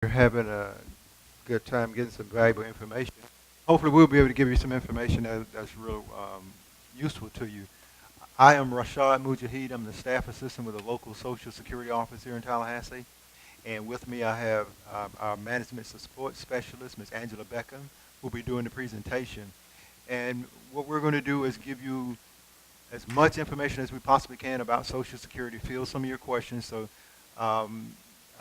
You're having a good time getting some valuable information. Hopefully, we'll be able to give you some information that's real useful to you. I am Rashad Mujahid. I'm the staff assistant with the local Social Security office here in Tallahassee. And with me, I have our management support specialist, Ms. Angela Beckham, who will be doing the presentation. And what we're going to do is give you as much information as we possibly can about Social Security, field some of your questions. So I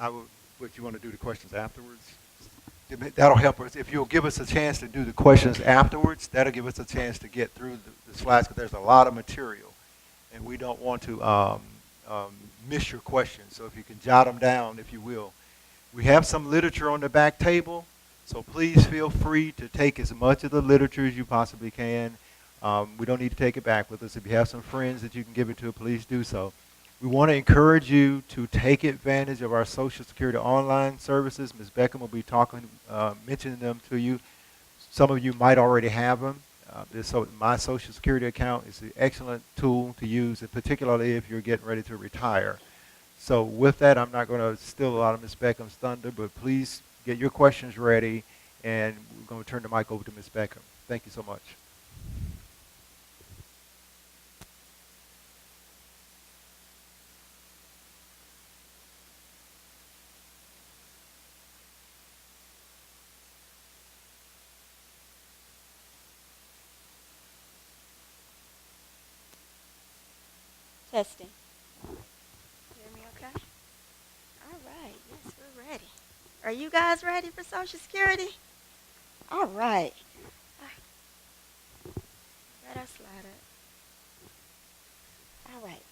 would, what you want to do the questions afterwards? That'll help us. If you'll give us a chance to do the questions afterwards, that'll give us a chance to get through the slides because there's a lot of material. And we don't want to miss your questions. So if you can jot them down, if you will. We have some literature on the back table. So please feel free to take as much of the literature as you possibly can. We don't need to take it back with us. If you have some friends that you can give it to, please do so. We want to encourage you to take advantage of our Social Security online services. Ms. Beckham will be mentioning them to you. Some of you might already have them. My Social Security account is an excellent tool to use, particularly if you're getting ready to retire. So with that, I'm not going to steal a lot of Ms. Beckham's thunder, but please get your questions ready, and we're going to turn the mic over to Ms. Beckham. Thank you so much. Testing. Hear me okay? All right. Yes, we're ready. Are you guys ready for Social Security? All right. Let us slide up. All right.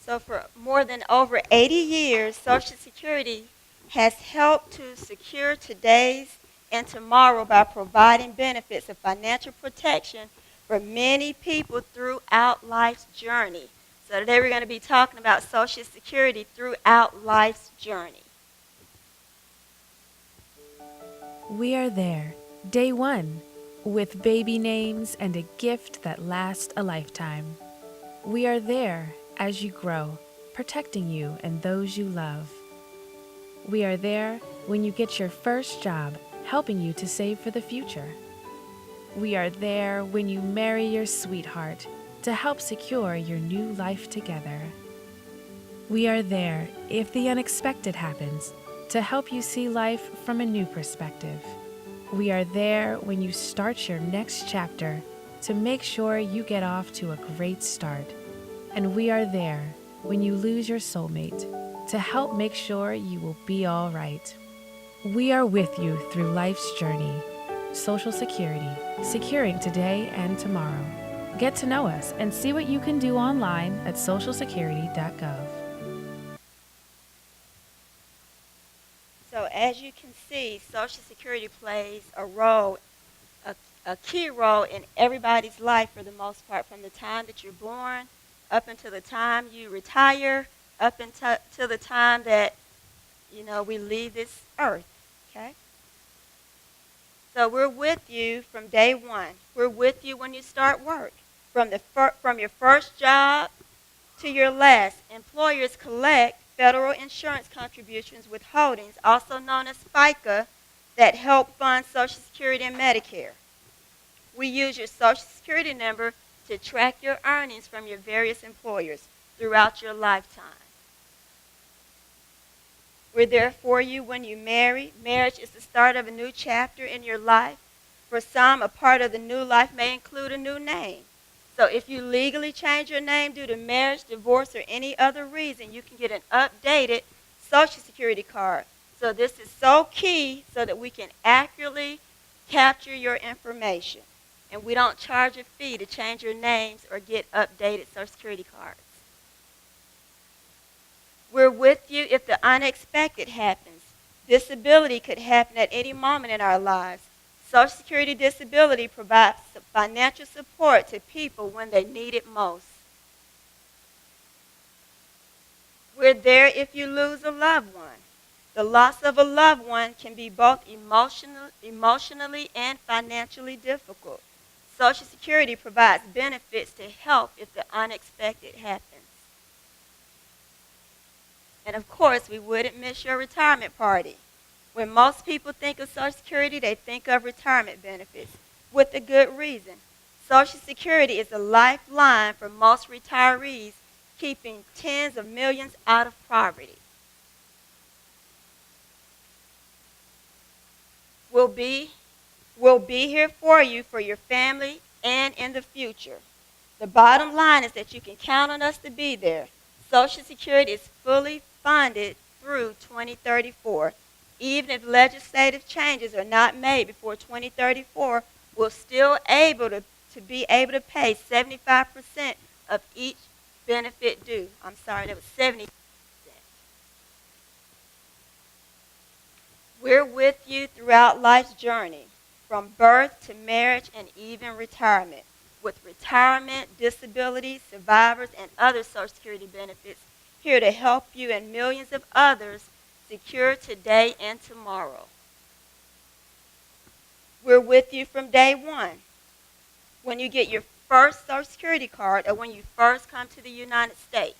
So for more than over 80 years, Social Security has helped to secure today's and tomorrow by providing benefits of financial protection for many people throughout life's journey. So today we're going to be talking about Social Security throughout life's journey. We are there, day one, with baby names and a gift that lasts a lifetime. We are there as you grow, protecting you and those you love. We are there when you get your first job, helping you to save for the future. We are there when you marry your sweetheart, to help secure your new life together. We are there if the unexpected happens, to help you see life from a new perspective. We are there when you start your next chapter, to make sure you get off to a great start. And we are there when you lose your soulmate, to help make sure you will be all right. We are with you through life's journey. Social Security, securing today and tomorrow. Get to know us and see what you can do online at socialsecurity.gov. So as you can see, Social Security plays a key role in everybody's life for the most part, from the time that you're born up until the time you retire, up until the time that, we leave this earth, okay? So we're with you from day one. We're with you when you start work. From your first job to your last, employers collect federal insurance contributions withholdings, also known as FICA, that help fund Social Security and Medicare. We use your Social Security number to track your earnings from your various employers throughout your lifetime. We're there for you when you marry. Marriage is the start of a new chapter in your life. For some, a part of the new life may include a new name. So if you legally change your name due to marriage, divorce, or any other reason, you can get an updated Social Security card. So this is so key so that we can accurately capture your information. And we don't charge a fee to change your names or get updated Social Security cards. We're with you if the unexpected happens. Disability could happen at any moment in our lives. Social Security disability provides financial support to people when they need it most. We're there if you lose a loved one. The loss of a loved one can be both emotionally and financially difficult. Social Security provides benefits to help if the unexpected happens. And of course, we wouldn't miss your retirement party. When most people think of Social Security, they think of retirement benefits, with a good reason. Social Security is a lifeline for most retirees, keeping tens of millions out of poverty. We'll be, we'll be here for you, for your family, and in the future. The bottom line is that you can count on us to be there. Social Security is fully funded through 2034. Even if legislative changes are not made before 2034, we're still able to be able to pay 75% of each benefit due. I'm sorry, that was 70%. We're with you throughout life's journey, from birth to marriage and even retirement, with retirement, disability, survivors, and other Social Security benefits here to help you and millions of others secure today and tomorrow. We're with you from day one. When you get your first Social Security card or when you first come to the United States,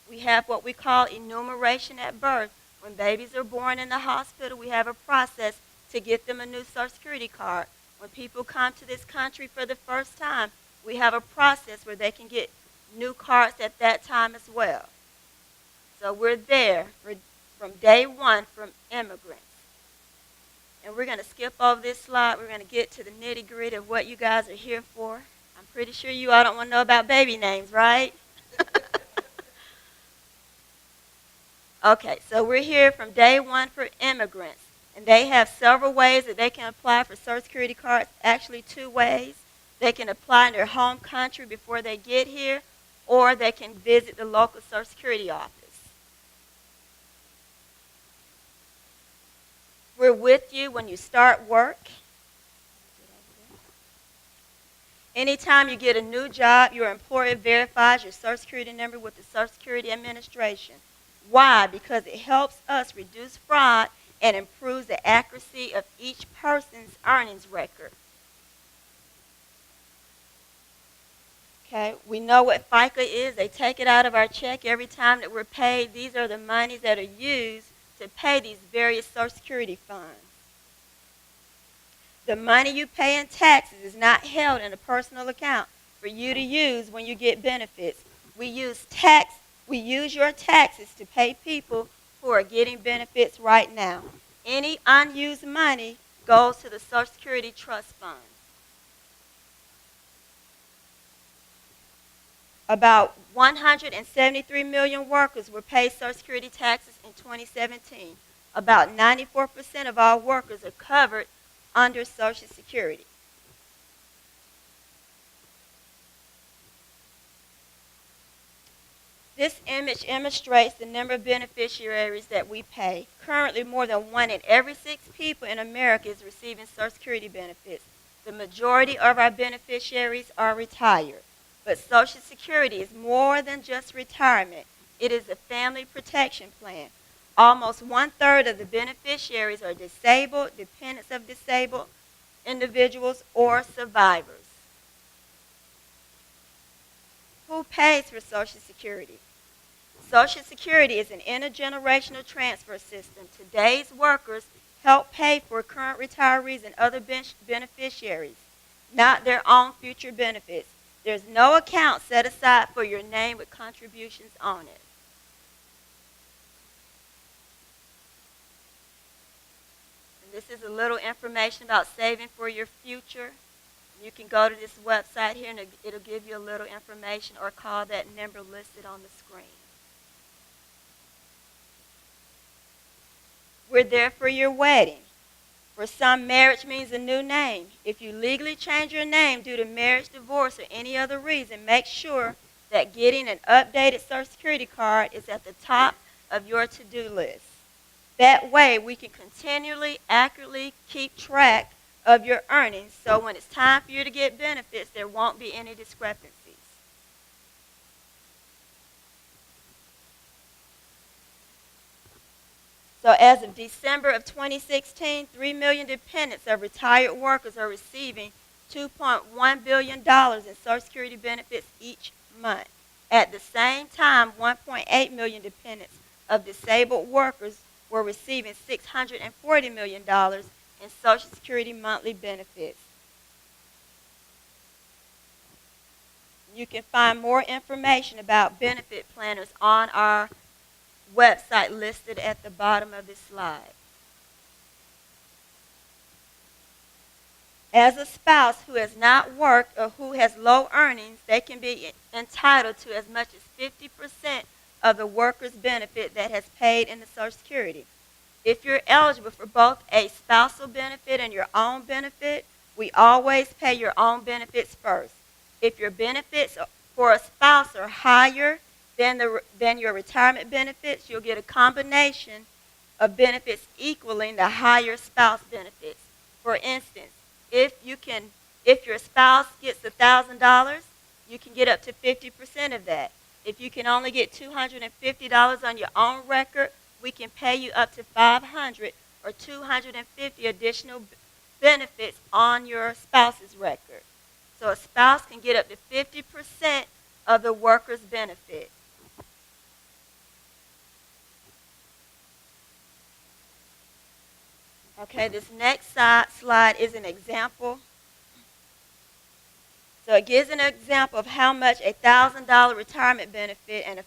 we have what we call enumeration at birth. When babies are born in the hospital, we have a process to get them a new Social Security card. When people come to this country for the first time, we have a process where they can get new cards at that time as well. So we're there from day one from immigrants. And we're going to skip over this slide. We're going to get to the nitty-gritty of what you guys are here for. I'm pretty sure you all don't want to know about baby names, right? Okay, so we're here from day one for immigrants. And they have several ways that they can apply for Social Security cards, actually 2 ways. They can apply in their home country before they get here, or they can visit the local Social Security office. We're with you when you start work. Anytime you get a new job, your employer verifies your Social Security number with the Social Security Administration. Why? Because it helps us reduce fraud and improves the accuracy of each person's earnings record. Okay, we know what FICA is. They take it out of our check every time that we're paid. These are the monies that are used to pay these various Social Security funds. The money you pay in taxes is not held in a personal account for you to use when you get benefits. We use your taxes to pay people who are getting benefits right now. Any unused money goes to the Social Security Trust Fund. About 173 million workers were paid Social Security taxes in 2017. About 94% of all workers are covered under Social Security. This image illustrates the number of beneficiaries that we pay. Currently, more than 1 in every 6 people in America is receiving Social Security benefits. The majority of our beneficiaries are retired. But Social Security is more than just retirement. It is a family protection plan. Almost 1/3 of the beneficiaries are disabled, dependents of disabled individuals, or survivors. Who pays for Social Security? Social Security is an intergenerational transfer system. Today's workers help pay for current retirees and other beneficiaries, not their own future benefits. There's no account set aside for your name with contributions on it. And this is a little information about saving for your future. You can go to this website here and it'll give you a little information, or call that number listed on the screen. We're there for your wedding. For some, marriage means a new name. If you legally change your name due to marriage, divorce, or any other reason, make sure that getting an updated Social Security card is at the top of your to-do list. That way, we can continually, accurately keep track of your earnings, so when it's time for you to get benefits, there won't be any discrepancies. So as of December of 2016, 3 million dependents of retired workers are receiving $2.1 billion in Social Security benefits each month. At the same time, 1.8 million dependents of disabled workers were receiving $640 million in Social Security monthly benefits. You can find more information about benefit planners on our website listed at the bottom of this slide. As a spouse who has not worked or who has low earnings, they can be entitled to as much as 50% of the worker's benefit that has paid into Social Security. If you're eligible for both a spousal benefit and your own benefit, we always pay your own benefits first. If your benefits for a spouse are higher than your retirement benefits, you'll get a combination of benefits equaling the higher spouse benefits. For instance, if your spouse gets $1,000, you can get up to 50% of that. If you can only get $250 on your own record, we can pay you up to $500 or $250 additional benefits on your spouse's record. So a spouse can get up to 50% of the worker's benefit. Okay, this next slide is an example. So it gives an example of how much a $1,000 retirement benefit and a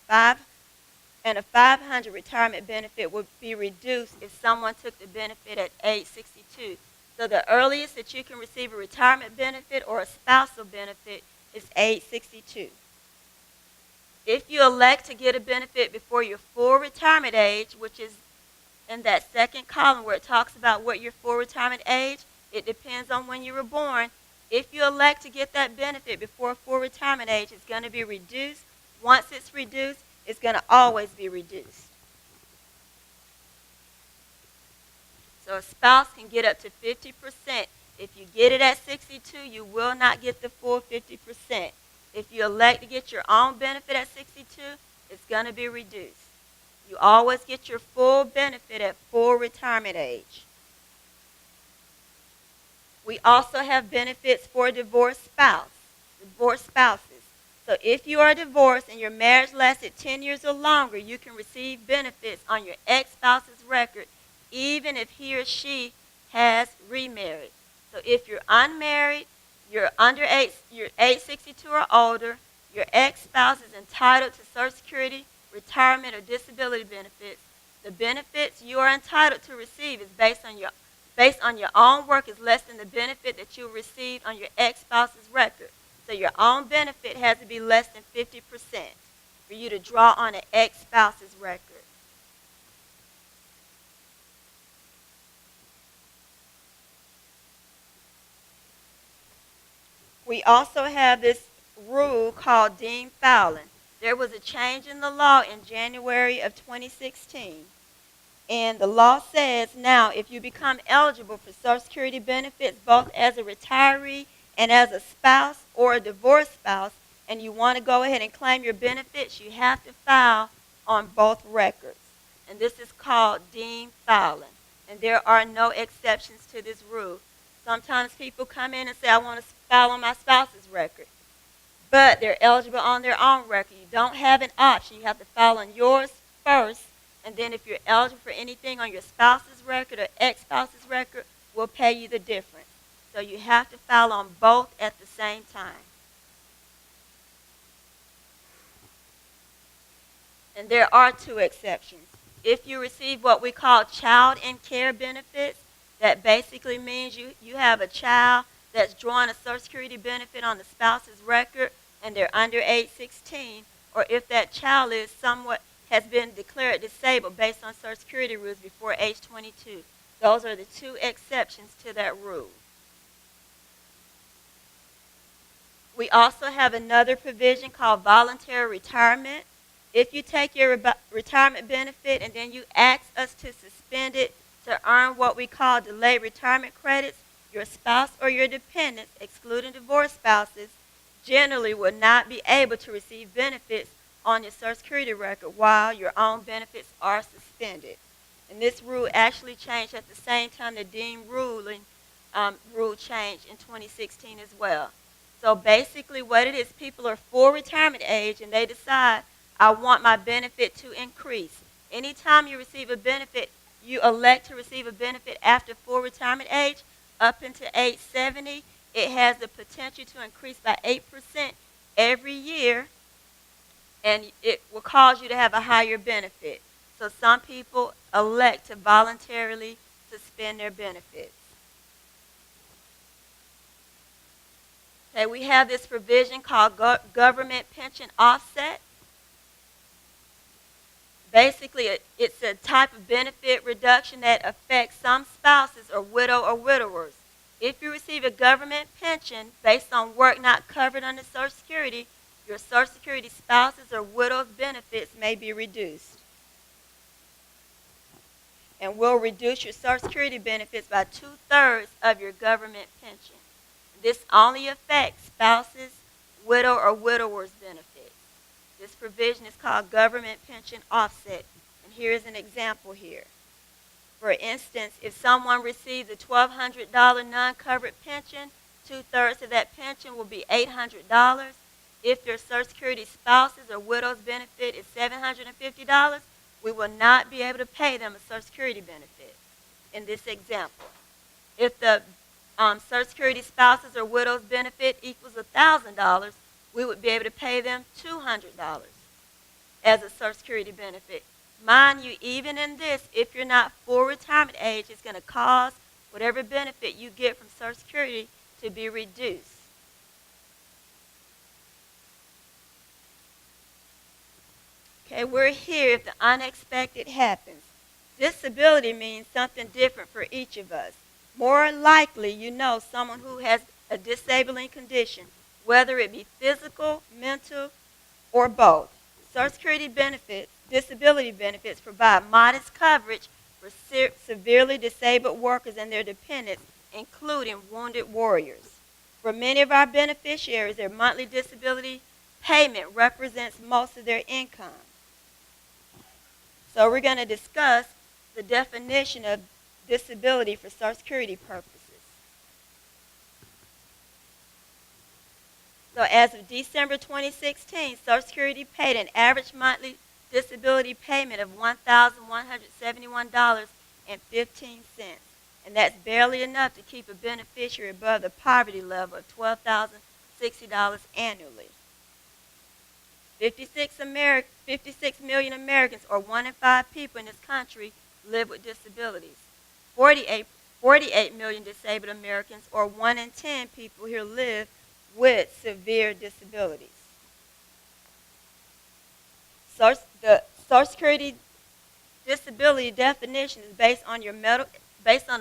$500 retirement benefit would be reduced if someone took the benefit at age 62. So the earliest that you can receive a retirement benefit or a spousal benefit is age 62. If you elect to get a benefit before your full retirement age, which is in that second column where it talks about what your full retirement age, it depends on when you were born. If you elect to get that benefit before full retirement age, it's going to be reduced. Once it's reduced, it's going to always be reduced. So a spouse can get up to 50%. If you get it at 62, you will not get the full 50%. If you elect to get your own benefit at 62, it's going to be reduced. You always get your full benefit at full retirement age. We also have benefits for divorced spouses. So if you are divorced and your marriage lasted 10 years or longer, you can receive benefits on your ex-spouse's record, even if he or she has remarried. So if you're unmarried, you're age 62 or older, your ex-spouse is entitled to Social Security, retirement, or disability benefits. The benefits you are entitled to receive is based on your own work is less than the benefit that you received on your ex-spouse's record. So your own benefit has to be less than 50% for you to draw on an ex-spouse's record. We also have this rule called Dean Fowling. There was a change in the law in January of 2016. And the law says now if you become eligible for Social Security benefits both as a retiree and as a spouse or a divorced spouse, and you want to go ahead and claim your benefits, you have to file on both records. And this is called Dean Fowling. And there are no exceptions to this rule. Sometimes people come in and say, I want to file on my spouse's record. But they're eligible on their own record. You don't have an option. You have to file on yours first. And then if you're eligible for anything on your spouse's record or ex-spouse's record, we'll pay you the difference. So you have to file on both at the same time. And there are two exceptions. If you receive what we call child in care benefits, that basically means you have a child that's drawing a Social Security benefit on the spouse's record and they're under age 16, or if that child has been declared disabled based on Social Security rules before age 22. Those are the two exceptions to that rule. We also have another provision called voluntary retirement. If you take your retirement benefit and then you ask us to suspend it to earn what we call delayed retirement credits, your spouse or your dependents, excluding divorced spouses, generally will not be able to receive benefits on your Social Security record while your own benefits are suspended. And this rule actually changed at the same time the Dean rule changed in 2016 as well. So basically what it is, people are full retirement age and they decide, I want my benefit to increase. Anytime you receive a benefit you elect to receive a benefit after full retirement age up into age 70, it has the potential to increase by 8% every year, and it will cause you to have a higher benefit. So some people elect to voluntarily suspend their benefits. Okay, we have this provision called government pension offset. Basically, it's a type of benefit reduction that affects some spouses or widow or widowers. If you receive a government pension based on work not covered under Social Security, your Social Security spouses or widows' benefits may be reduced. And will reduce your Social Security benefits by 2/3 of your government pension. This only affects spouses, widow, or widowers' benefits. This provision is called government pension offset. And here is an example here. For instance, if someone receives a $1,200 non-covered pension, 2/3 of that pension will be $800. If their Social Security spouses or widow's benefit is $750, we will not be able to pay them a Social Security benefit in this example. If the Social Security spouses or widow's benefit equals $1,000, we would be able to pay them $200 as a Social Security benefit. Mind you, even in this, if you're not full retirement age, it's going to cause whatever benefit you get from Social Security to be reduced. Okay, we're here if the unexpected happens. Disability means something different for each of us. More likely, you know someone who has a disabling condition, whether it be physical, mental, or both. Social Security benefits, disability benefits, provide modest coverage for severely disabled workers and their dependents, including wounded warriors. For many of our beneficiaries, their monthly disability payment represents most of their income. So we're going to discuss the definition of disability for Social Security purposes. So as of December 2016, Social Security paid an average monthly disability payment of $1,171.15. And that's barely enough to keep a beneficiary above the poverty level of $12,060 annually. 56 million Americans, or 1 in 5 people in this country, live with disabilities. 48 million disabled Americans, or 1 in 10 people here, live with severe disabilities. So the Social Security disability definition is based on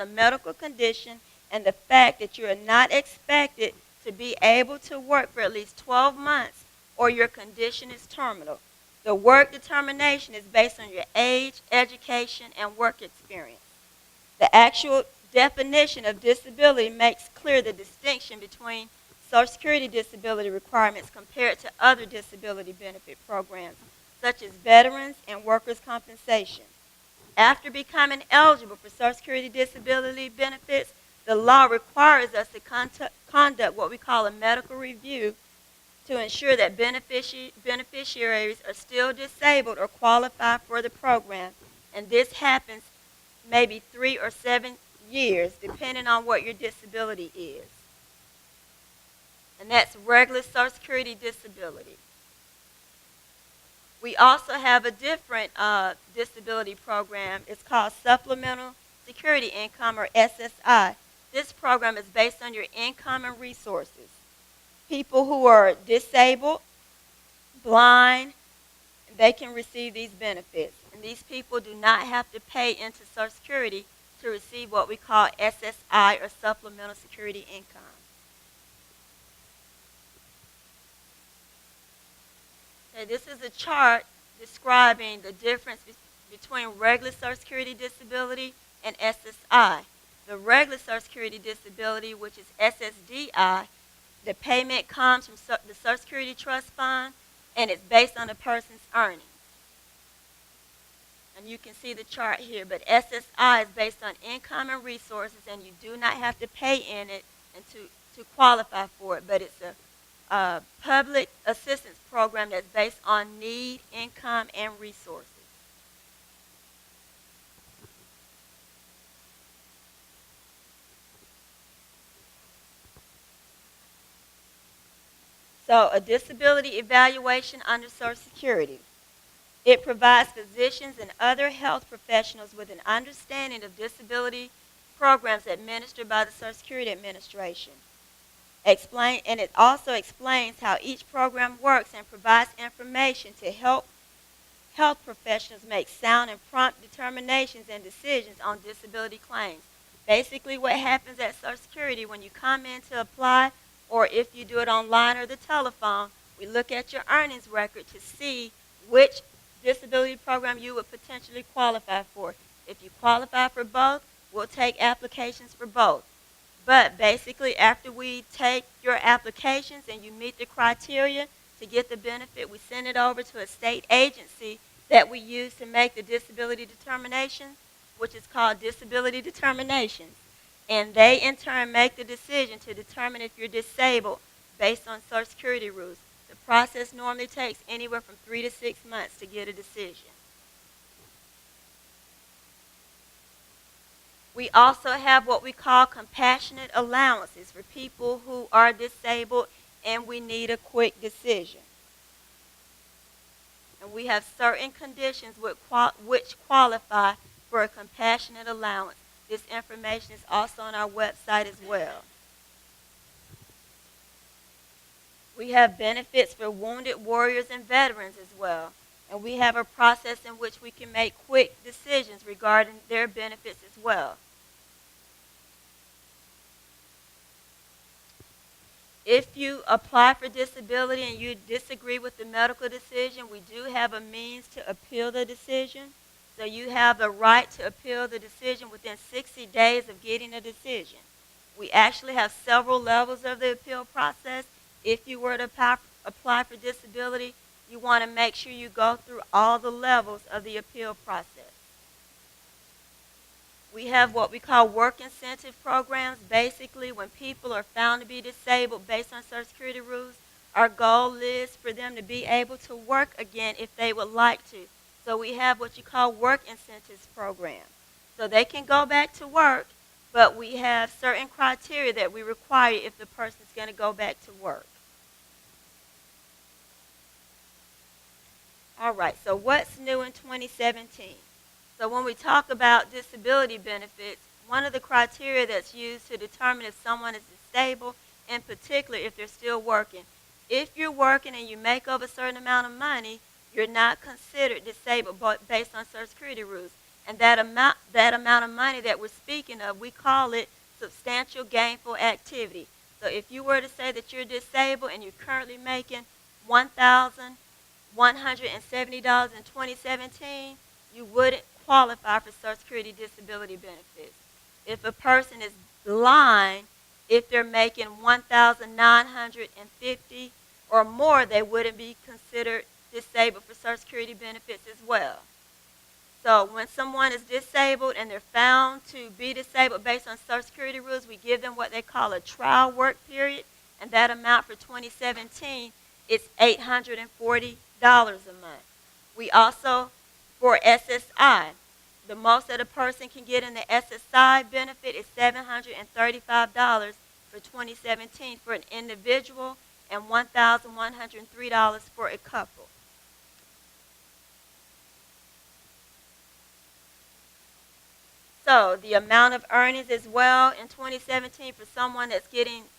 a medical condition and the fact that you are not expected to be able to work for at least 12 months or your condition is terminal. The work determination is based on your age, education, and work experience. The actual definition of disability makes clear the distinction between Social Security disability requirements compared to other disability benefit programs, such as veterans and workers' compensation. After becoming eligible for Social Security disability benefits, the law requires us to conduct what we call a medical review to ensure that beneficiaries are still disabled or qualify for the program. And this happens maybe 3 or 7 years, depending on what your disability is. And that's regular Social Security disability. We also have a different disability program. It's called Supplemental Security Income, or SSI. This program is based on your income and resources. People who are disabled, blind, they can receive these benefits. And these people do not have to pay into Social Security to receive what we call SSI, or Supplemental Security Income. Okay, this is a chart describing the difference between regular Social Security disability and SSI. The regular Social Security disability, which is SSDI, the payment comes from the Social Security Trust Fund, and it's based on a person's earnings. And you can see the chart here, but SSI is based on income and resources, and you do not have to pay in it and to qualify for it, but it's a public assistance program that's based on need, income, and resources. So a disability evaluation under Social Security. It provides physicians and other health professionals with an understanding of disability programs administered by the Social Security Administration. And it also explains how each program works and provides information to help health professionals make sound and prompt determinations and decisions on disability claims. Basically, what happens at Social Security when you come in to apply, or if you do it online or the telephone, we look at your earnings record to see which disability program you would potentially qualify for. If you qualify for both, we'll take applications for both. But basically, after we take your applications and you meet the criteria to get the benefit, we send it over to a state agency that we use to make the disability determination, which is called disability determinations. And they, in turn, make the decision to determine if you're disabled based on Social Security rules. The process normally takes anywhere from 3 to 6 months to get a decision. We also have what we call compassionate allowances for people who are disabled and we need a quick decision. And we have certain conditions which qualify for a compassionate allowance. This information is also on our website as well. We have benefits for wounded warriors and veterans as well. And we have a process in which we can make quick decisions regarding their benefits as well. If you apply for disability and you disagree with the medical decision, we do have a means to appeal the decision. So you have the right to appeal the decision within 60 days of getting a decision. We actually have several levels of the appeal process. If you were to apply for disability, you want to make sure you go through all the levels of the appeal process. We have what we call work incentive programs. Basically, when people are found to be disabled based on Social Security rules, our goal is for them to be able to work again if they would like to. So we have what you call work incentives programs. So they can go back to work, but we have certain criteria that we require if the person is going to go back to work. All right, so what's new in 2017? So when we talk about disability benefits, one of the criteria that's used to determine if someone is disabled, in particular if they're still working. If you're working and you make over a certain amount of money, you're not considered disabled based on Social Security rules. And that amount of money that we're speaking of, we call it substantial gainful activity. So if you were to say that you're disabled and you're currently making $1,170 in 2017, you wouldn't qualify for Social Security disability benefits. If a person is blind, if they're making $1,950 or more, they wouldn't be considered disabled for Social Security benefits as well. So when someone is disabled and they're found to be disabled based on Social Security rules, we give them what they call a trial work period, and that amount for 2017 is $840 a month. We also, for SSI, the most that a person can get in the SSI benefit is $735 for 2017 for an individual and $1,103 for a couple. So the amount of earnings as well in 2017 for someone that's getting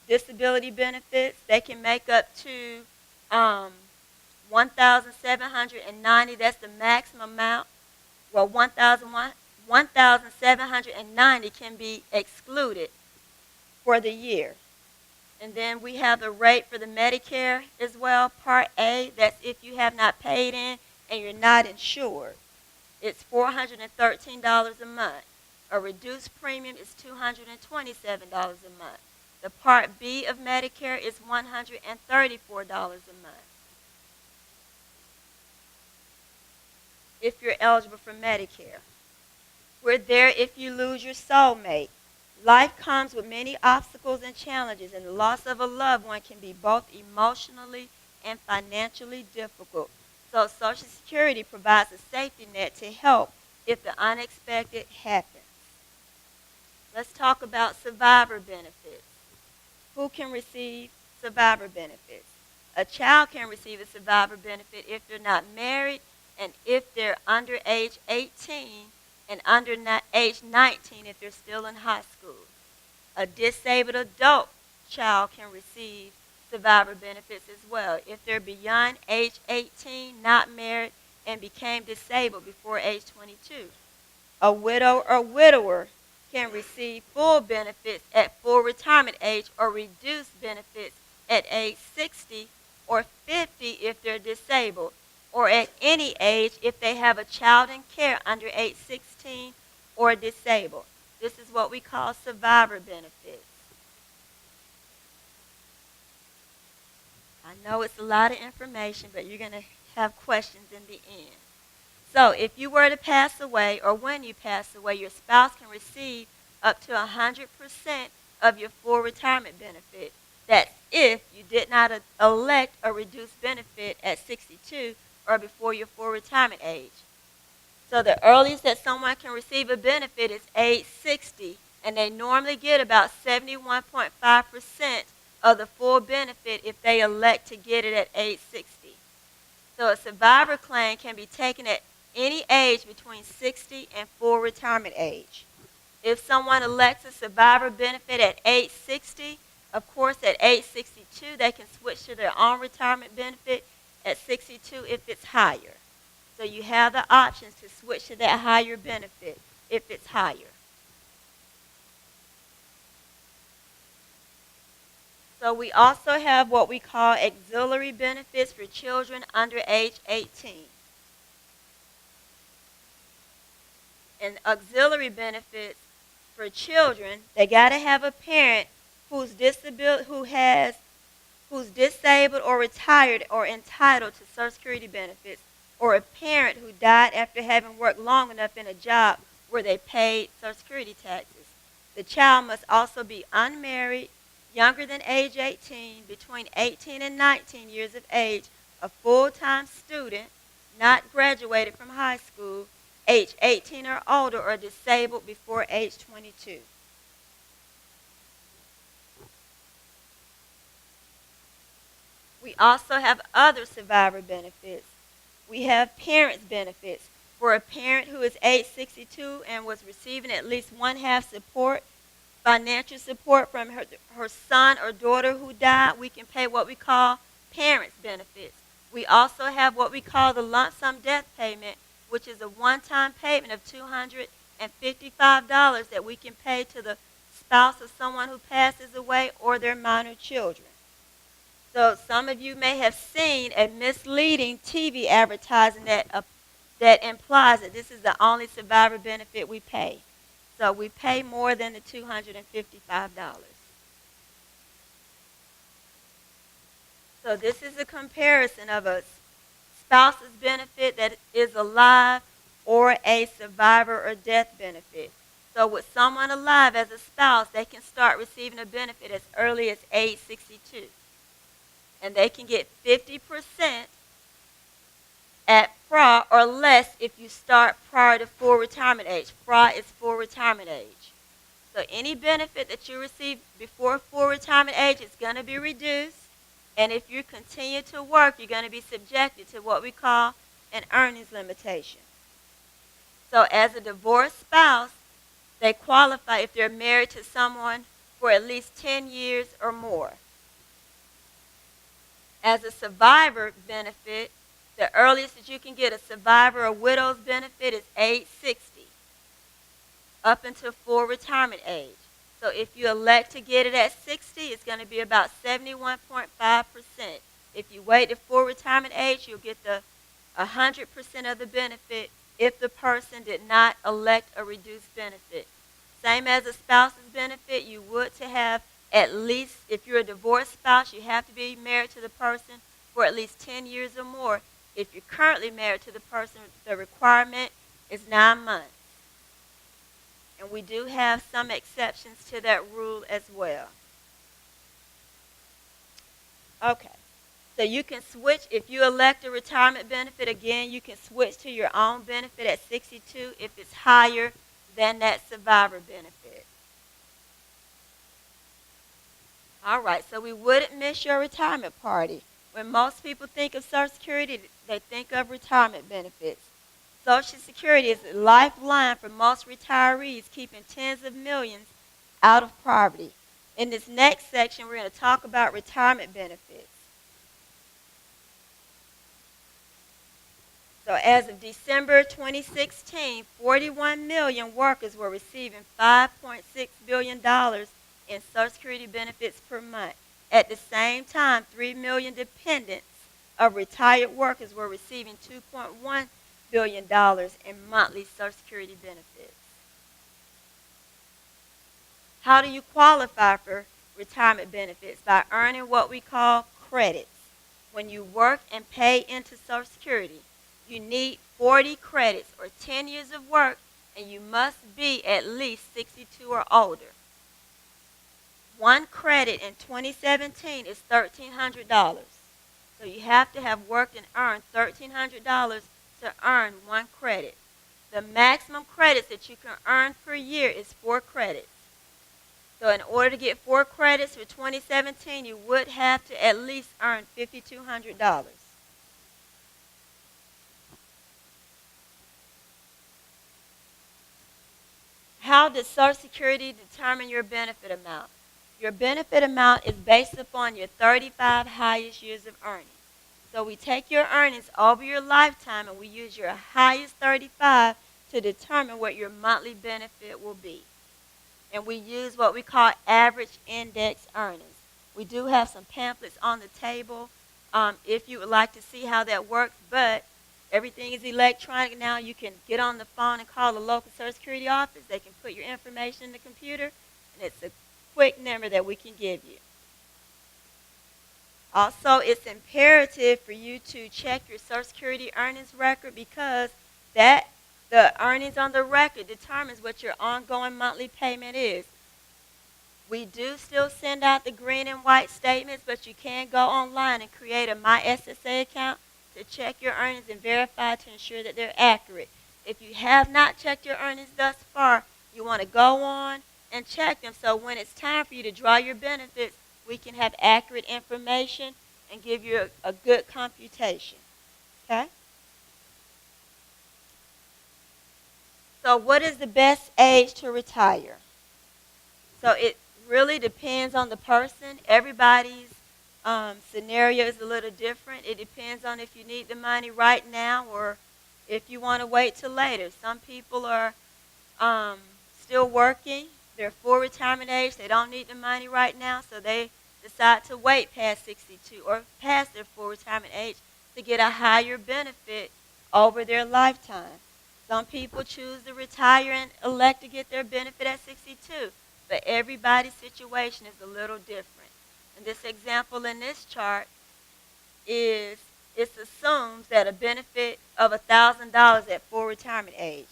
disability benefits, they can make up to $1,790. That's the maximum amount. Well, $1,790 can be excluded for the year. And then we have the rate for the Medicare as well, Part A. That's if you have not paid in and you're not insured. It's $413 a month. A reduced premium is $227 a month. The Part B of Medicare is $134 a month. If you're eligible for Medicare. We're there if you lose your soulmate. Life comes with many obstacles and challenges, and the loss of a loved one can be both emotionally and financially difficult. So Social Security provides a safety net to help if the unexpected happens. Let's talk about survivor benefits. Who can receive survivor benefits? A child can receive a survivor benefit if they're not married and if they're under age 18 and under age 19 if they're still in high school. A disabled adult child can receive survivor benefits as well if they're beyond age 18, not married, and became disabled before age 22. A widow or widower can receive full benefits at full retirement age or reduced benefits at age 60 or 50 if they're disabled, or at any age if they have a child in care under age 16 or disabled. This is what we call survivor benefits. I know it's a lot of information, but you're going to have questions in the end. So if you were to pass away or when you pass away, your spouse can receive up to 100% of your full retirement benefit. That's if you did not elect a reduced benefit at 62 or before your full retirement age. So the earliest that someone can receive a benefit is age 60, and they normally get about 71.5% of the full benefit if they elect to get it at age 60. So a survivor claim can be taken at any age between 60 and full retirement age. If someone elects a survivor benefit at age 60, of course at age 62 they can switch to their own retirement benefit at 62 if it's higher. So you have the options to switch to that higher benefit if it's higher. So we also have what we call auxiliary benefits for children under age 18. And auxiliary benefits for children, they got to have a parent who's disabled or retired or entitled to Social Security benefits, or a parent who died after having worked long enough in a job where they paid Social Security taxes. The child must also be unmarried, younger than age 18, between 18 and 19 years of age, a full-time student, not graduated from high school, age 18 or older, or disabled before age 22. We also have other survivor benefits. We have parents' benefits. For a parent who is age 62 and was receiving at least one-half support, financial support from her son or daughter who died, we can pay what we call parents' benefits. We also have what we call the lump sum death payment, which is a one-time payment of $255 that we can pay to the spouse of someone who passes away or their minor children. So some of you may have seen a misleading TV advertising that implies that this is the only survivor benefit we pay. So we pay more than the $255. So this is a comparison of a spouse's benefit that is alive or a survivor or death benefit. So with someone alive as a spouse, they can start receiving a benefit as early as age 62. And they can get 50% at FRA or less if you start prior to full retirement age. FRA is full retirement age. So any benefit that you receive before full retirement age is going to be reduced. And if you continue to work, you're going to be subjected to what we call an earnings limitation. So as a divorced spouse, they qualify if they're married to someone for at least 10 years or more. As a survivor benefit, the earliest that you can get a survivor or widow's benefit is age 60, up until full retirement age. So if you elect to get it at 60, it's going to be about 71.5%. If you wait to full retirement age, you'll get the 100% of the benefit if the person did not elect a reduced benefit. Same as a spouse's benefit, you would to have at least, if you're a divorced spouse, you have to be married to the person for at least 10 years or more. If you're currently married to the person, the requirement is 9 months. And we do have some exceptions to that rule as well. Okay. So you can switch, if you elect a retirement benefit, again, you can switch to your own benefit at 62 if it's higher than that survivor benefit. All right, so we wouldn't miss your retirement party. When most people think of Social Security, they think of retirement benefits. Social Security is a lifeline for most retirees, keeping tens of millions out of poverty. In this next section, we're going to talk about retirement benefits. So as of December 2016, 41 million workers were receiving $5.6 billion in Social Security benefits per month. At the same time, 3 million dependents of retired workers were receiving $2.1 billion in monthly Social Security benefits. How do you qualify for retirement benefits? By earning what we call credits. When you work and pay into Social Security, you need 40 credits or 10 years of work, and you must be at least 62 or older. One credit in 2017 is $1,300. So you have to have worked and earned $1,300 to earn one credit. The maximum credits that you can earn per year is 4 credits. So in order to get 4 credits for 2017, you would have to at least earn $5,200. How does Social Security determine your benefit amount? Your benefit amount is based upon your 35 highest years of earnings. So we take your earnings over your lifetime and we use your highest 35 to determine what your monthly benefit will be. And we use what we call average index earnings. We do have some pamphlets on the table if you would like to see how that works, but everything is electronic now. You can get on the phone and call the local Social Security office. They can put your information in the computer, and it's a quick number that we can give you. Also, it's imperative for you to check your Social Security earnings record because the earnings on the record determines what your ongoing monthly payment is. We do still send out the green and white statements, but you can go online and create a My SSA account to check your earnings and verify to ensure that they're accurate. If you have not checked your earnings thus far, you want to go on and check them so when it's time for you to draw your benefits, we can have accurate information and give you a good computation. Okay? So what is the best age to retire? So it really depends on the person. Everybody's scenario is a little different. It depends on if you need the money right now or if you want to wait till later. Some people are still working. They're full retirement age. They don't need the money right now, so they decide to wait past 62 or past their full retirement age to get a higher benefit over their lifetime. Some people choose to retire and elect to get their benefit at 62, but everybody's situation is a little different. And this example in this chart is, it assumes that a benefit of $1,000 at full retirement age.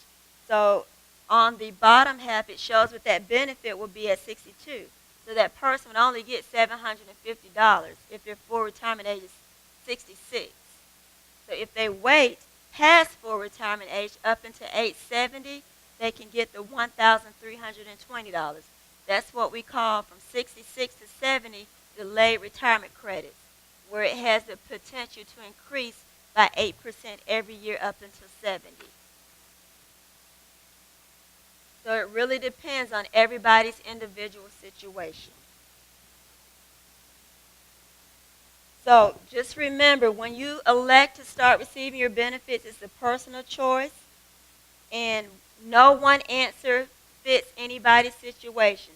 So on the bottom half, it shows what that benefit will be at 62. So that person would only get $750 if their full retirement age is 66. So if they wait past full retirement age up into age 70, they can get the $1,320. That's what we call from 66 to 70 delayed retirement credits, where it has the potential to increase by 8% every year up until 70. So it really depends on everybody's individual situation. So just remember, when you elect to start receiving your benefits, it's a personal choice, and no one answer fits anybody's situation.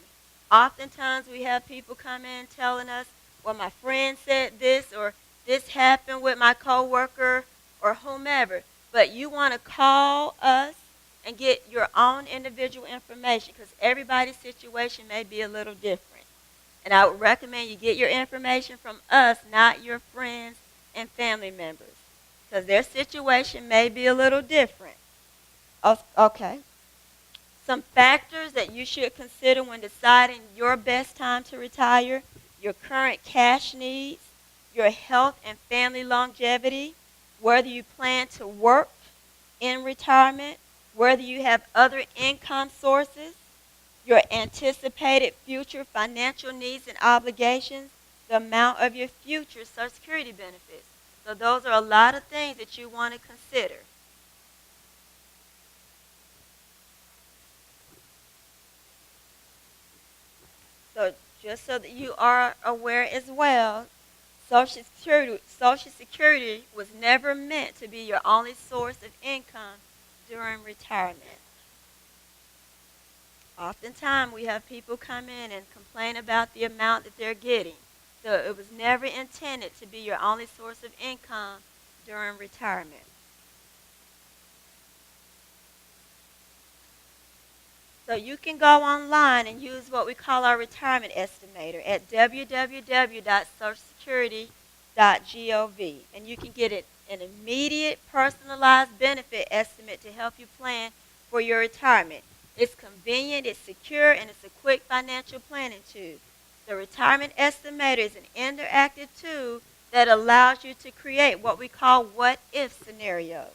Oftentimes we have people come in telling us, well, my friend said this, or this happened with my coworker, or whomever. But you want to call us and get your own individual information because everybody's situation may be a little different. And I would recommend you get your information from us, not your friends and family members, because their situation may be a little different. Okay. Some factors that you should consider when deciding your best time to retire: your current cash needs, your health and family longevity, whether you plan to work in retirement, whether you have other income sources, your anticipated future financial needs and obligations, the amount of your future Social Security benefits. So those are a lot of things that you want to consider. So just so that you are aware as well, Social Security was never meant to be your only source of income during retirement. Oftentimes we have people come in and complain about the amount that they're getting. So it was never intended to be your only source of income during retirement. So you can go online and use what we call our retirement estimator at www.socialsecurity.gov. And you can get an immediate personalized benefit estimate to help you plan for your retirement. It's convenient, it's secure, and it's a quick financial planning tool. The retirement estimator is an interactive tool that allows you to create what we call what-if scenarios.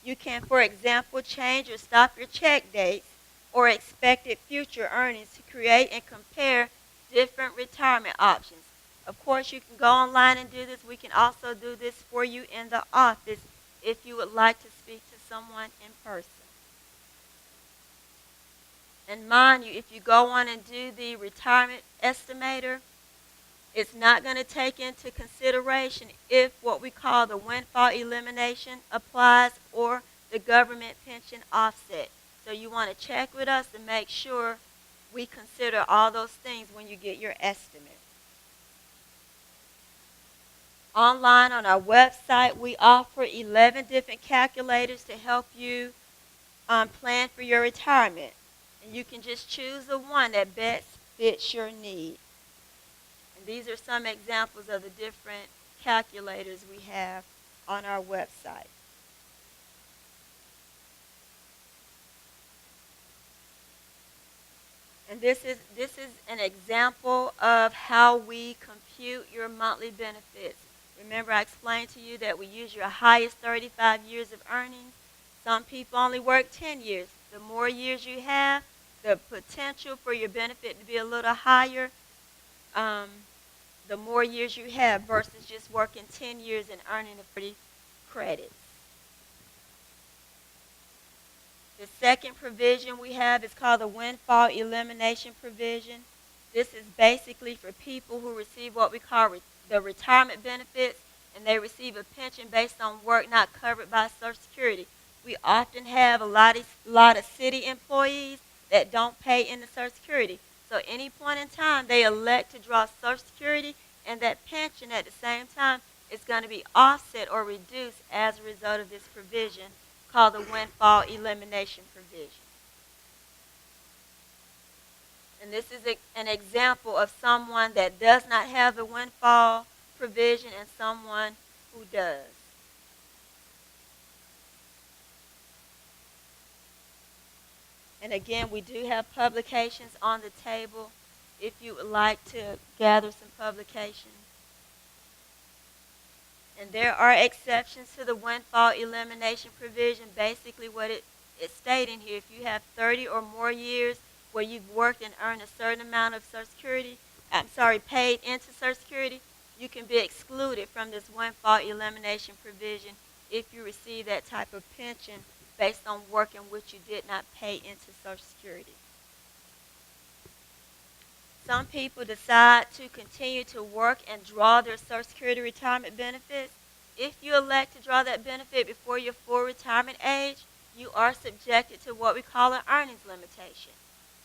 You can, for example, change or stop your check dates or expected future earnings to create and compare different retirement options. Of course, you can go online and do this. We can also do this for you in the office if you would like to speak to someone in person. And mind you, if you go on and do the retirement estimator, it's not going to take into consideration if what we call the windfall elimination applies or the government pension offset. So you want to check with us to make sure we consider all those things when you get your estimate. Online on our website, we offer 11 different calculators to help you plan for your retirement. And you can just choose the one that best fits your need. And these are some examples of the different calculators we have on our website. And this is an example of how we compute your monthly benefits. Remember, I explained to you that we use your highest 35 years of earnings. Some people only work 10 years. The more years you have, the potential for your benefit to be a little higher, the more years you have versus just working 10 years and earning the 40 credits. The second provision we have is called the windfall elimination provision. This is basically for people who receive what we call the retirement benefits, and they receive a pension based on work not covered by Social Security. We often have a lot of city employees that don't pay into Social Security. So at any point in time, they elect to draw Social Security, and that pension at the same time is going to be offset or reduced as a result of this provision called the windfall elimination provision. And this is an example of someone that does not have the windfall provision and someone who does. And again, we do have publications on the table if you would like to gather some publications. And there are exceptions to the windfall elimination provision. Basically what it's stating here, if you have 30 or more years where you've worked and earned a certain amount of paid into Social Security, you can be excluded from this windfall elimination provision if you receive that type of pension based on work in which you did not pay into Social Security. Some people decide to continue to work and draw their Social Security retirement benefits. If you elect to draw that benefit before your full retirement age, you are subjected to what we call an earnings limitation.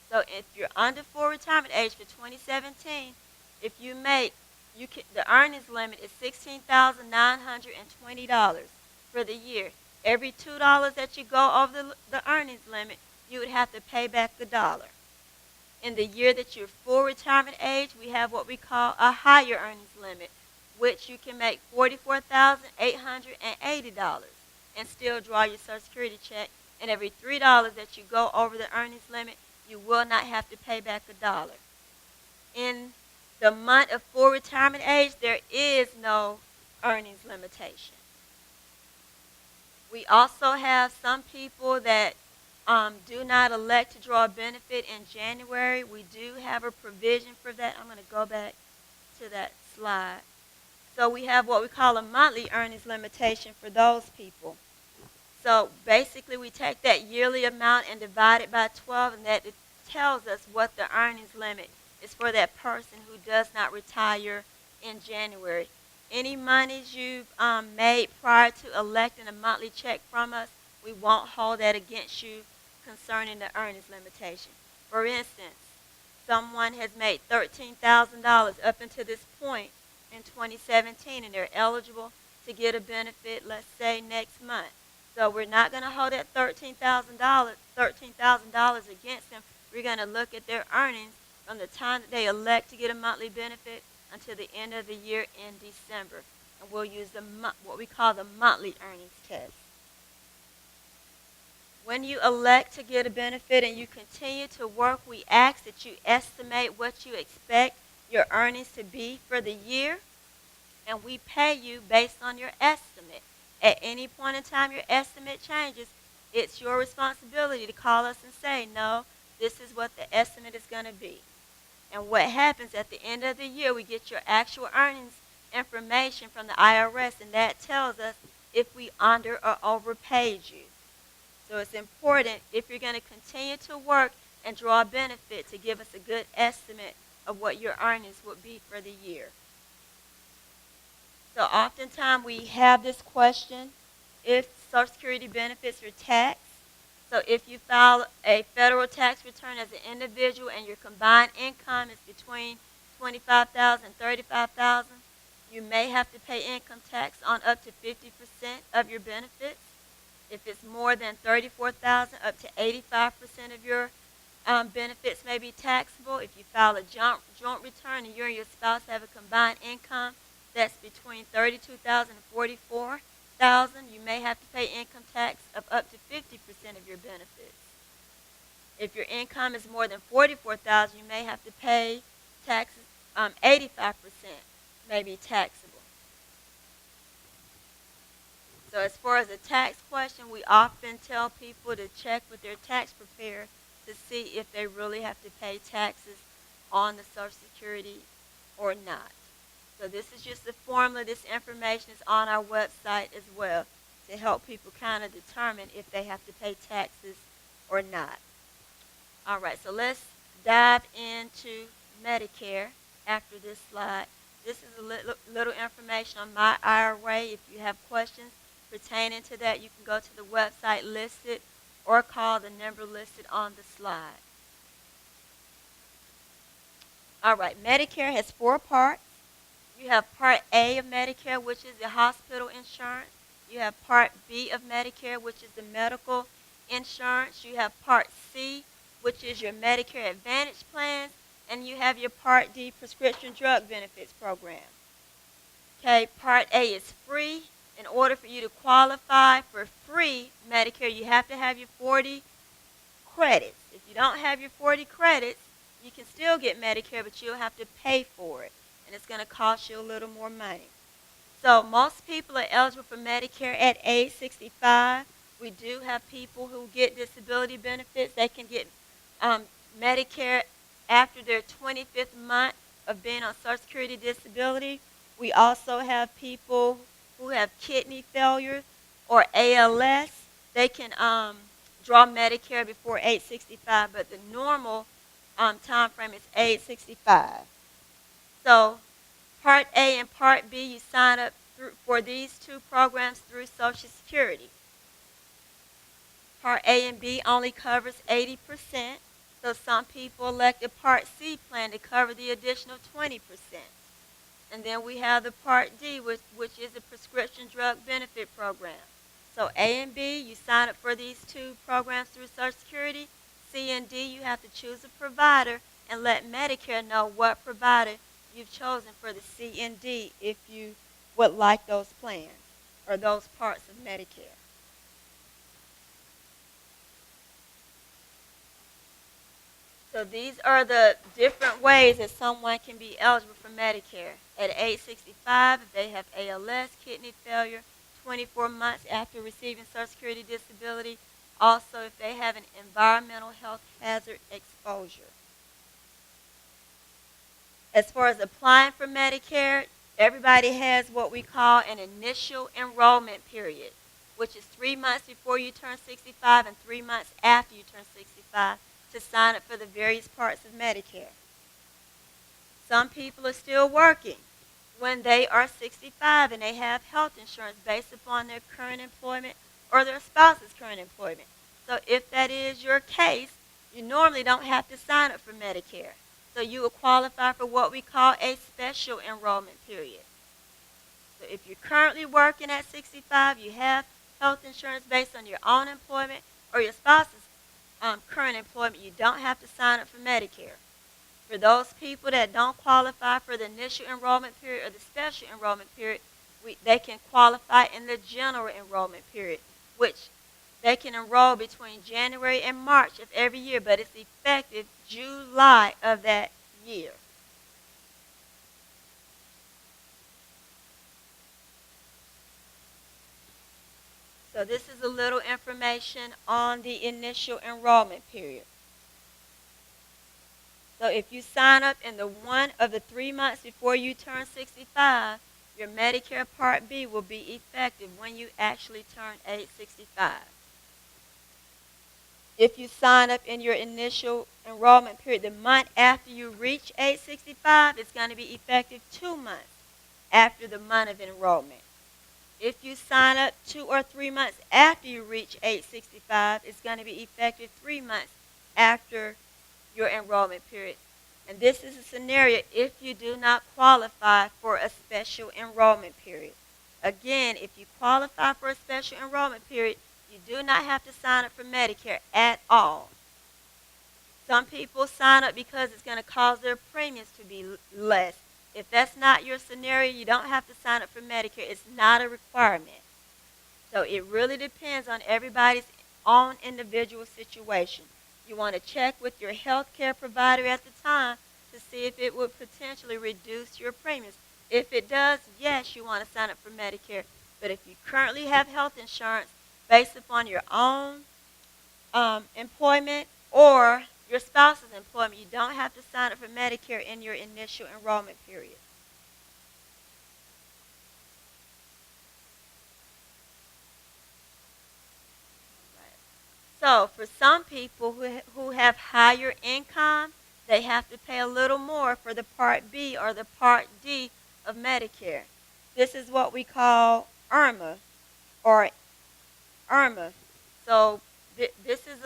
So if you're under full retirement age for 2017, if you make, the earnings limit is $16,920 for the year. Every $2 that you go over the earnings limit, you would have to pay back $1. In the year that you're full retirement age, we have what we call a higher earnings limit, which you can make $44,880 and still draw your Social Security check. And every $3 that you go over the earnings limit, you will not have to pay back $1. In the month of full retirement age, there is no earnings limitation. We also have some people that do not elect to draw a benefit in January. We do have a provision for that. I'm going to go back to that slide. So we have what we call a monthly earnings limitation for those people. So basically we take that yearly amount and divide it by 12, and that it tells us what the earnings limit is for that person who does not retire in January. Any monies you've made prior to electing a monthly check from us, we won't hold that against you concerning the earnings limitation. For instance, someone has made $13,000 up until this point in 2017, and they're eligible to get a benefit, let's say, next month. So we're not going to hold that $13,000 against them. We're going to look at their earnings from the time that they elect to get a monthly benefit until the end of the year in December. And we'll use what we call the monthly earnings test. When you elect to get a benefit and you continue to work, we ask that you estimate what you expect your earnings to be for the year, and we pay you based on your estimate. At any point in time your estimate changes, it's your responsibility to call us and say, no, this is what the estimate is going to be. And what happens at the end of the year, we get your actual earnings information from the IRS, and that tells us if we under or overpaid you. So it's important, if you're going to continue to work and draw a benefit, to give us a good estimate of what your earnings would be for the year. So oftentimes we have this question, if Social Security benefits are taxed. So if you file a federal tax return as an individual and your combined income is between $25,000 and $35,000, you may have to pay income tax on up to 50% of your benefits. If it's more than $34,000, up to 85% of your benefits may be taxable. If you file a joint return and you and your spouse have a combined income that's between $32,000 and $44,000, you may have to pay income tax of up to 50% of your benefits. If your income is more than $44,000, you may have to pay taxes. 85% may be taxable. So as far as the tax question, we often tell people to check with their tax preparer to see if they really have to pay taxes on the Social Security or not. So this is just the formula. This information is on our website as well to help people kind of determine if they have to pay taxes or not. All right, so let's dive into Medicare after this slide. This is a little information on my IRA. If you have questions pertaining to that, you can go to the website listed or call the number listed on the slide. All right, Medicare has 4 parts. You have Part A of Medicare, which is the hospital insurance. You have Part B of Medicare, which is the medical insurance. You have Part C, which is your Medicare Advantage plans. And you have your Part D prescription drug benefits program. Okay, Part A is free. In order for you to qualify for free Medicare, you have to have your 40 credits. If you don't have your 40 credits, you can still get Medicare, but you'll have to pay for it, and it's going to cost you a little more money. So most people are eligible for Medicare at age 65. We do have people who get disability benefits. They can get Medicare after their 25th month of being on Social Security disability. We also have people who have kidney failure or ALS. They can draw Medicare before age 65, but the normal time frame is age 65. So Part A and Part B, you sign up for these 2 programs through Social Security. Part A and B only covers 80%, so some people elect a Part C plan to cover the additional 20%. And then we have the Part D, which is a prescription drug benefit program. So A and B, you sign up for these 2 programs through Social Security. C and D, you have to choose a provider and let Medicare know what provider you've chosen for the C and D if you would like those plans or those parts of Medicare. So these are the different ways that someone can be eligible for Medicare. At age 65, if they have ALS, kidney failure, 24 months after receiving Social Security disability. Also, if they have an environmental health hazard exposure. As far as applying for Medicare, everybody has what we call an initial enrollment period, which is 3 months before you turn 65 and 3 months after you turn 65 to sign up for the various parts of Medicare. Some people are still working when they are 65 and they have health insurance based upon their current employment or their spouse's current employment. So if that is your case, you normally don't have to sign up for Medicare. So you will qualify for what we call a special enrollment period. So if you're currently working at 65, you have health insurance based on your own employment or your spouse's current employment, you don't have to sign up for Medicare. For those people that don't qualify for the initial enrollment period or the special enrollment period, they can qualify in the general enrollment period, which they can enroll between January and March of every year, but it's effective July of that year. So this is a little information on the initial enrollment period. So if you sign up in the one of the 3 months before you turn 65, your Medicare Part B will be effective when you actually turn age 65. If you sign up in your initial enrollment period, the month after you reach age 65, it's going to be effective 2 months after the month of enrollment. If you sign up 2 or 3 months after you reach age 65, it's going to be effective 3 months after your enrollment period. And this is a scenario if you do not qualify for a special enrollment period. Again, if you qualify for a special enrollment period, you do not have to sign up for Medicare at all. Some people sign up because it's going to cause their premiums to be less. If that's not your scenario, you don't have to sign up for Medicare. It's not a requirement. So it really depends on everybody's own individual situation. You want to check with your health care provider at the time to see if it would potentially reduce your premiums. If it does, yes, you want to sign up for Medicare. But if you currently have health insurance based upon your own employment or your spouse's employment, you don't have to sign up for Medicare in your initial enrollment period. So for some people who have higher income, they have to pay a little more for the Part B or the Part D of Medicare. This is what we call IRMA or IRMA. So this is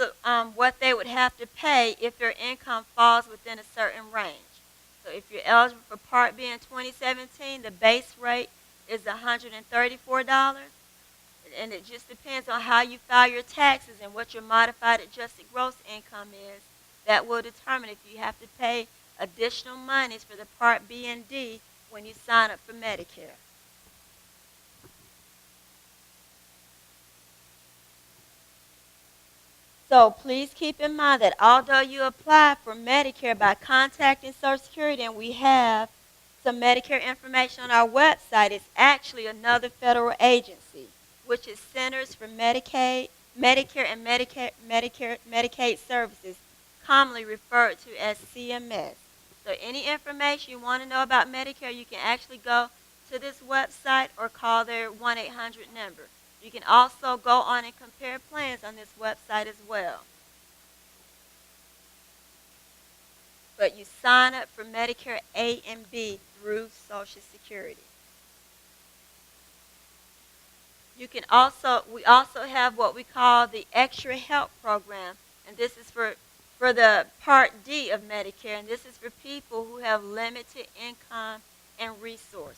what they would have to pay if their income falls within a certain range. So if you're eligible for Part B in 2017, the base rate is $134. And it just depends on how you file your taxes and what your modified adjusted gross income is. That will determine if you have to pay additional monies for the Part B and D when you sign up for Medicare. So please keep in mind that although you apply for Medicare by contacting Social Security, and we have some Medicare information on our website, it's actually another federal agency, which is Centers for Medicare and Medicaid Services, commonly referred to as CMS. So any information you want to know about Medicare, you can actually go to this website or call their 1-800 number. You can also go on and compare plans on this website as well. But you sign up for Medicare A and B through Social Security. We also have what we call the Extra Help Program, and this is for the Part D of Medicare, and this is for people who have limited income and resources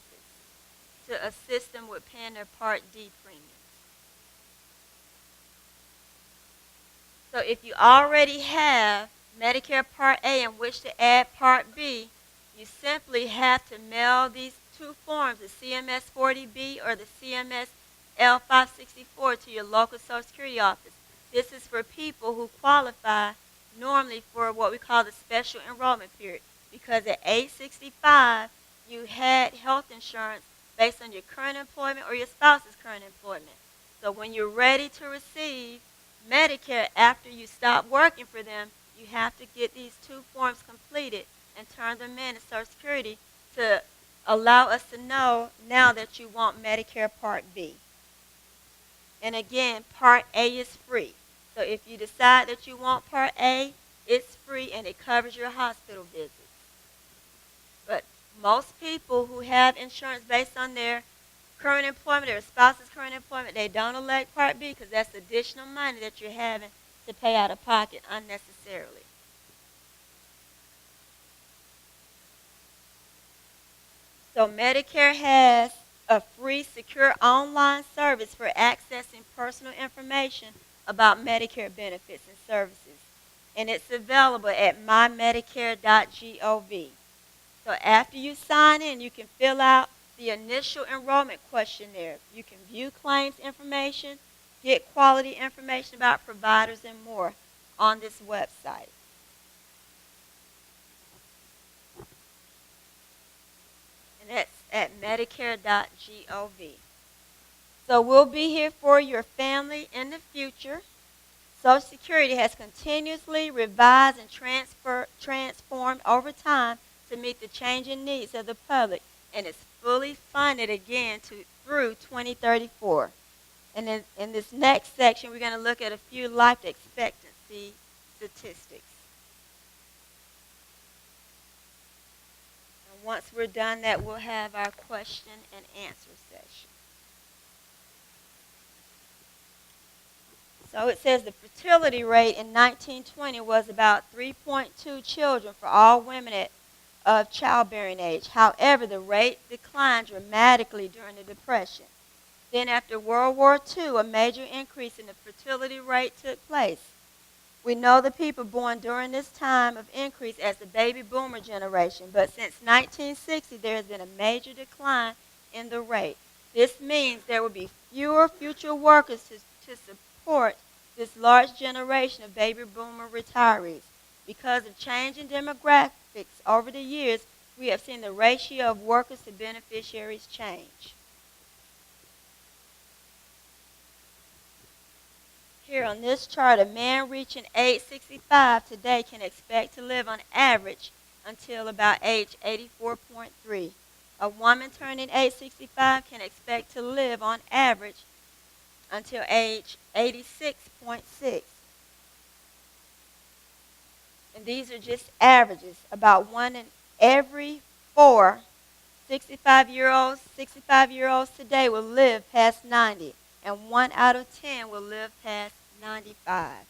to assist them with paying their Part D premiums. So if you already have Medicare Part A and wish to add Part B, you simply have to mail these two forms, the CMS 40B or the CMS L564, to your local Social Security office. This is for people who qualify normally for what we call the special enrollment period, because at age 65 you had health insurance based on your current employment or your spouse's current employment. So when you're ready to receive Medicare after you stop working for them, you have to get these two forms completed and turn them in to Social Security to allow us to know now that you want Medicare Part B. And again, Part A is free. So if you decide that you want Part A, it's free and it covers your hospital visits. But most people who have insurance based on their current employment, their spouse's current employment, they don't elect Part B because that's additional money that you're having to pay out of pocket unnecessarily. So Medicare has a free, secure online service for accessing personal information about Medicare benefits and services. And it's available at mymedicare.gov. So after you sign in, you can fill out the initial enrollment questionnaire. You can view claims information, get quality information about providers and more on this website. And that's at medicare.gov. So we'll be here for your family in the future. Social Security has continuously revised and transformed over time to meet the changing needs of the public, and it's fully funded again through 2034. And in this next section, we're going to look at a few life expectancy statistics. And once we're done that, we'll have our question and answer session. So it says the fertility rate in 1920 was about 3.2 children for all women of childbearing age. However, the rate declined dramatically during the Depression. Then after World War II, a major increase in the fertility rate took place. We know the people born during this time of increase as the baby boomer generation, but since 1960 there has been a major decline in the rate. This means there will be fewer future workers to support this large generation of baby boomer retirees. Because of changing demographics over the years, we have seen the ratio of workers to beneficiaries change. Here on this chart, a man reaching age 65 today can expect to live on average until about age 84.3. A woman turning age 65 can expect to live on average until age 86.6. And these are just averages. About 1 in every 4 65-year-olds today will live past 90, and 1 out of 10 will live past 95.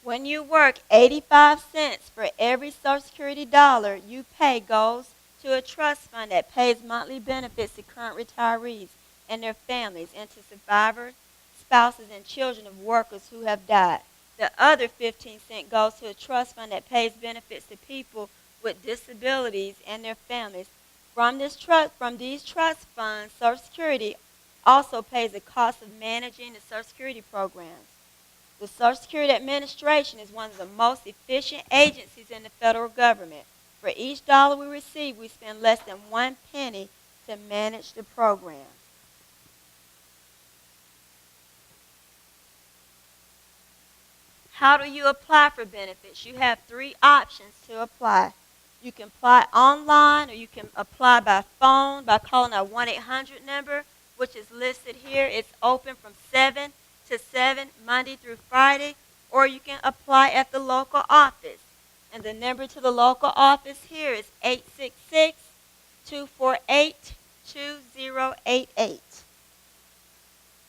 When you work 85 cents for every Social Security dollar you pay goes to a trust fund that pays monthly benefits to current retirees and their families and to survivors, spouses, and children of workers who have died. The other 15 cents goes to a trust fund that pays benefits to people with disabilities and their families. From these trust funds, Social Security also pays the cost of managing the Social Security programs. The Social Security Administration is one of the most efficient agencies in the federal government. For each dollar we receive, we spend less than 1 penny to manage the program. How do you apply for benefits? You have 3 options to apply. You can apply online, or you can apply by phone by calling our 1-800 number, which is listed here. It's open from 7 to 7, Monday through Friday, or you can apply at the local office. And the number to the local office here is 866-248-2088.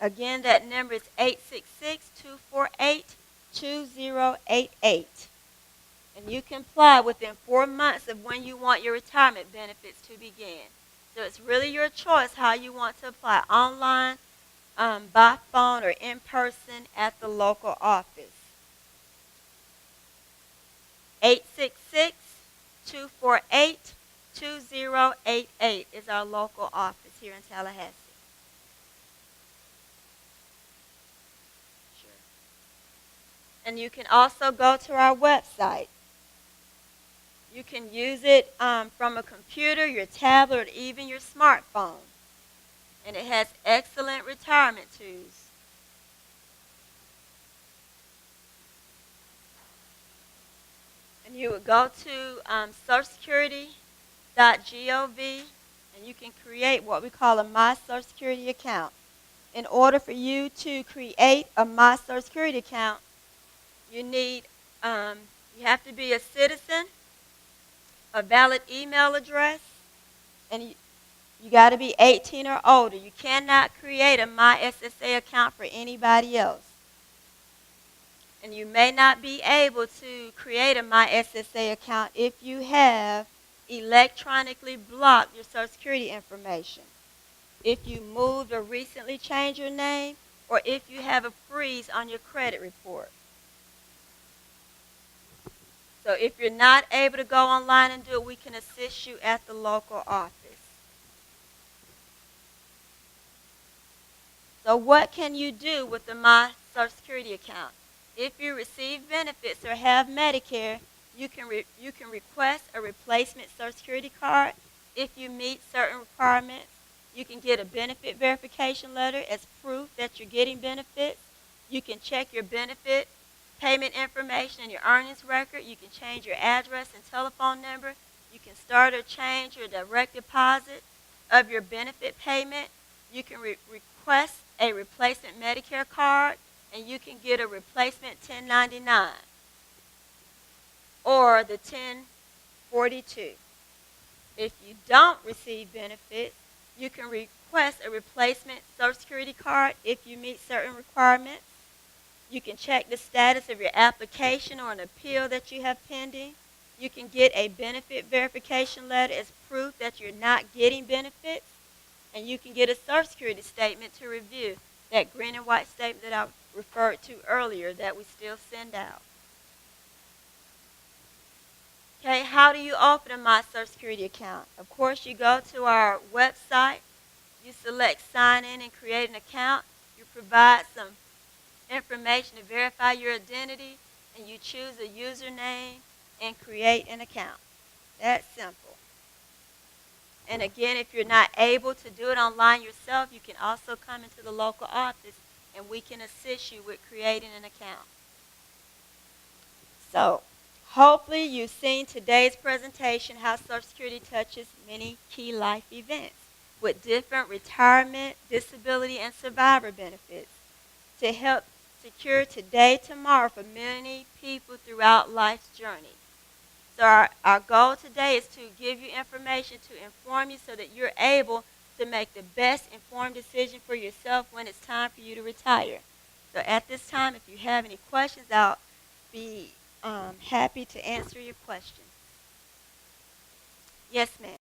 Again, that number is 866-248-2088. And you can apply within 4 months of when you want your retirement benefits to begin. So it's really your choice how you want to apply, online, by phone, or in person at the local office. 866-248-2088 is our local office here in Tallahassee. Sure. And you can also go to our website. You can use it from a computer, your tablet, or even your smartphone. And it has excellent retirement tools. You would go to socialsecurity.gov, and you can create what we call a My Social Security account. In order for you to create a My Social Security account, you need, you have to be a citizen, a valid email address, and you got to be 18 or older. You cannot create a My SSA account for anybody else. And you may not be able to create a My SSA account if you have electronically blocked your Social Security information, if you moved or recently changed your name, or if you have a freeze on your credit report. So if you're not able to go online and do it, we can assist you at the local office. So what can you do with the My Social Security account? If you receive benefits or have Medicare, you can request a replacement Social Security card. If you meet certain requirements, you can get a benefit verification letter as proof that you're getting benefits. You can check your benefit payment information and your earnings record. You can change your address and telephone number. You can start or change your direct deposit of your benefit payment. You can request a replacement Medicare card, and you can get a replacement 1099 or the 1042. If you don't receive benefits, you can request a replacement Social Security card if you meet certain requirements. You can check the status of your application or an appeal that you have pending. You can get a benefit verification letter as proof that you're not getting benefits. And you can get a Social Security statement to review, that green and white statement that I referred to earlier that we still send out. Okay, how do you open a My Social Security account? Of course, you go to our website, you select sign in and create an account, you provide some information to verify your identity, and you choose a username and create an account. That's simple. And again, if you're not able to do it online yourself, you can also come into the local office and we can assist you with creating an account. So, hopefully you've seen today's presentation how Social Security touches many key life events with different retirement, disability, and survivor benefits to help secure today, tomorrow for many people throughout life's journey. So our goal today is to give you information to inform you so that you're able to make the best informed decision for yourself when it's time for you to retire. So at this time, if you have any questions, I'll be happy to answer your questions. Yes, ma'am.